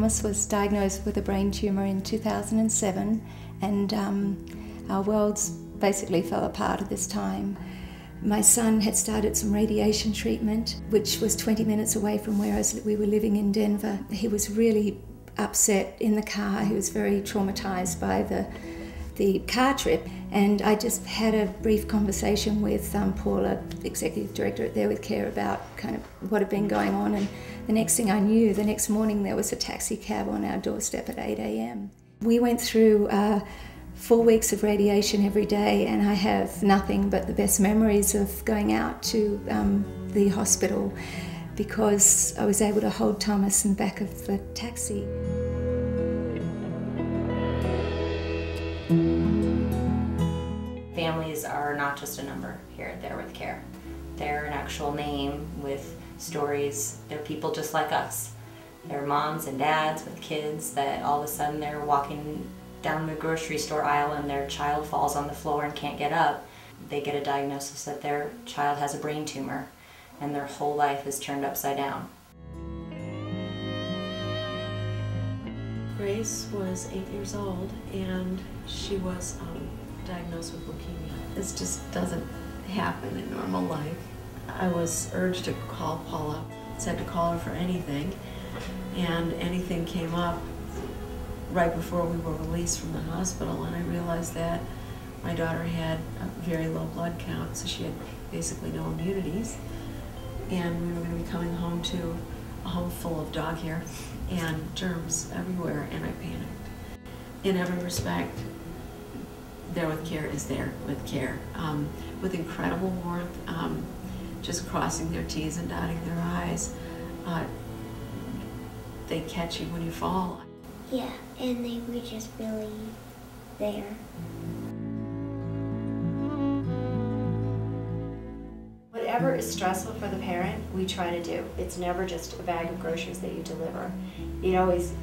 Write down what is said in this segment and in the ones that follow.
Thomas was diagnosed with a brain tumour in 2007, and our worlds basically fell apart at this time. My son had started some radiation treatment, which was 20 minutes away from where we were living in Denver. He was really upset in the car. He was very traumatised by the car trip, and I just had a brief conversation with Paula, Executive Director at There With Care, about kind of what had been going on, and the next thing I knew, the next morning there was a taxi cab on our doorstep at 8 a.m. We went through 4 weeks of radiation every day, and I have nothing but the best memories of going out to the hospital because I was able to hold Thomas in the back of the taxi. Families are not just a number here at There With Care. They're an actual name with stories. They're people just like us. They're moms and dads with kids that all of a sudden they're walking down the grocery store aisle and their child falls on the floor and can't get up. They get a diagnosis that their child has a brain tumor and their whole life is turned upside down. Grace was 8 years old and she was diagnosed with leukemia. This just doesn't happen in normal life. I was urged to call Paula, said to call her for anything, and anything came up right before we were released from the hospital, and I realized that my daughter had a very low blood count, so she had basically no immunities, and we were going to be coming home to a home full of dog hair and germs everywhere, and I panicked. In every respect, There With Care is There With Care, with incredible warmth, just crossing their T's and dotting their I's. They catch you when you fall. Yeah, and they were just really there. Whatever is stressful for the parent, we try to do. It's never just a bag of groceries that you deliver. It always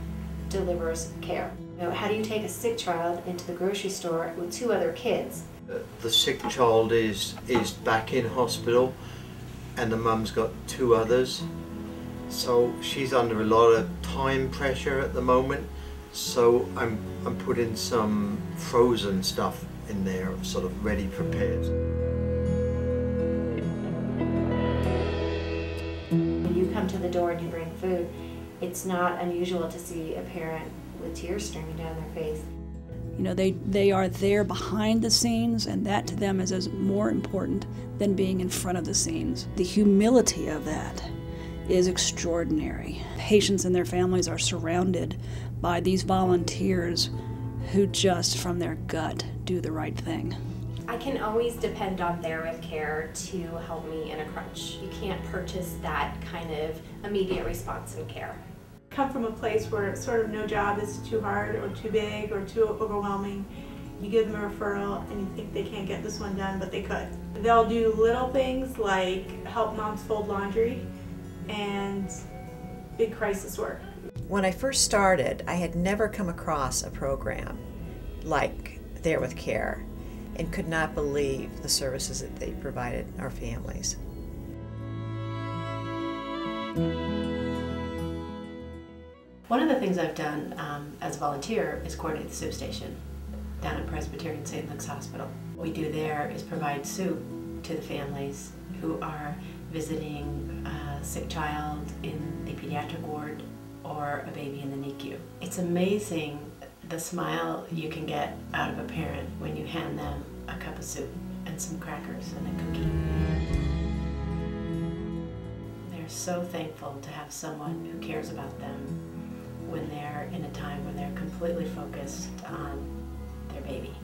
delivers care. You know, how do you take a sick child into the grocery store with 2 other kids? The sick child is back in hospital and the mum's got 2 others. So she's under a lot of time pressure at the moment. So I'm putting some frozen stuff in there, sort of ready prepared. When you come to the door and you bring food, it's not unusual to see a parent with tears streaming down their face. You know, they are there behind the scenes, and that to them is as more important than being in front of the scenes. The humility of that is extraordinary. Patients and their families are surrounded by these volunteers who just from their gut do the right thing. I can always depend on There With Care to help me in a crunch. You can't purchase that kind of immediate response and care. Come from a place where sort of no job is too hard or too big or too overwhelming. You give them a referral and you think they can't get this one done, but they could. They'll do little things like help moms fold laundry and big crisis work. When I first started, I had never come across a program like There With Care and could not believe the services that they provided our families. One of the things I've done as a volunteer is coordinate the soup station down at Presbyterian St. Luke's Hospital. What we do there is provide soup to the families who are visiting a sick child in the pediatric ward or a baby in the NICU. It's amazing the smile you can get out of a parent when you hand them a cup of soup and some crackers and a cookie. They're so thankful to have someone who cares about them when they're in a time when they're completely focused on their baby.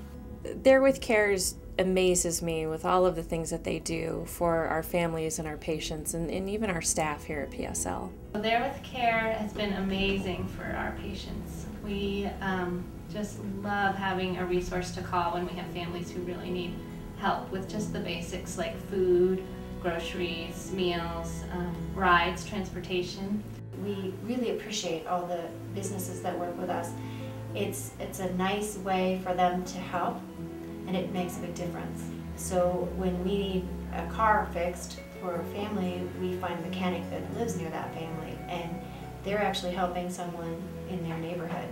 There With Care amazes me with all of the things that they do for our families and our patients and even our staff here at PSL. There With Care has been amazing for our patients. We just love having a resource to call when we have families who really need help with just the basics like food, groceries, meals, rides, transportation. We really appreciate all the businesses that work with us. It's a nice way for them to help, and it makes a big difference. So when we need a car fixed for a family, we find a mechanic that lives near that family, and they're actually helping someone in their neighborhood.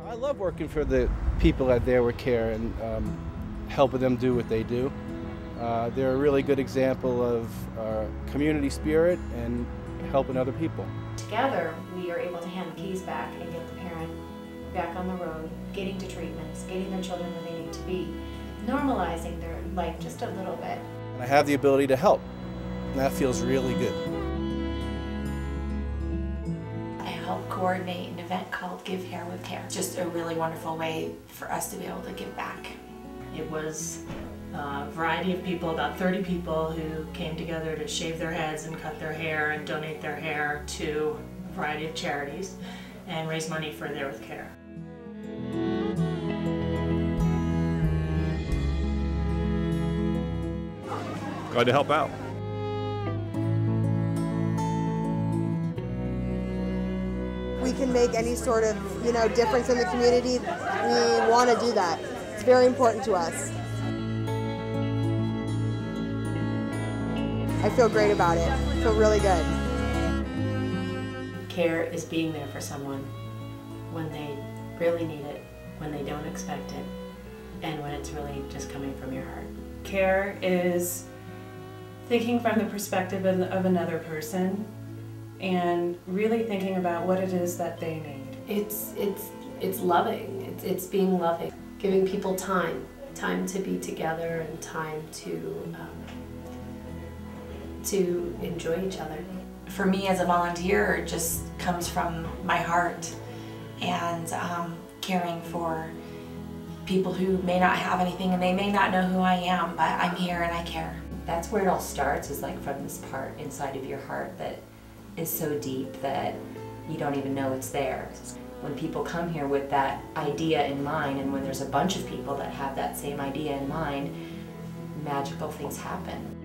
I love working for the people at There With Care and helping them do what they do. They're a really good example of community spirit and helping other people. Together, we are able to hand the keys back and get the parent back on the road, getting to treatments, getting their children where they need to be, normalizing their life just a little bit. And I have the ability to help, and that feels really good. I help coordinate an event called Give Hair with Care. Just a really wonderful way for us to be able to give back. It was a variety of people, about 30 people, who came together to shave their heads and cut their hair and donate their hair to a variety of charities and raise money for There With Care. Glad to help out. We can make any sort of, difference in the community. We want to do that. It's very important to us. I feel great about it. I feel really good. Care is being there for someone when they really need it, when they don't expect it, and when it's really just coming from your heart. Care is thinking from the perspective of another person and really thinking about what it is that they need. It's loving. It's being loving, giving people time to be together and time to enjoy each other. For me as a volunteer, it just comes from my heart and caring for people who may not have anything and they may not know who I am, but I'm here and I care. That's where it all starts, is like from this part inside of your heart that is so deep that you don't even know it's there. When people come here with that idea in mind, and when there's a bunch of people that have that same idea in mind, magical things happen.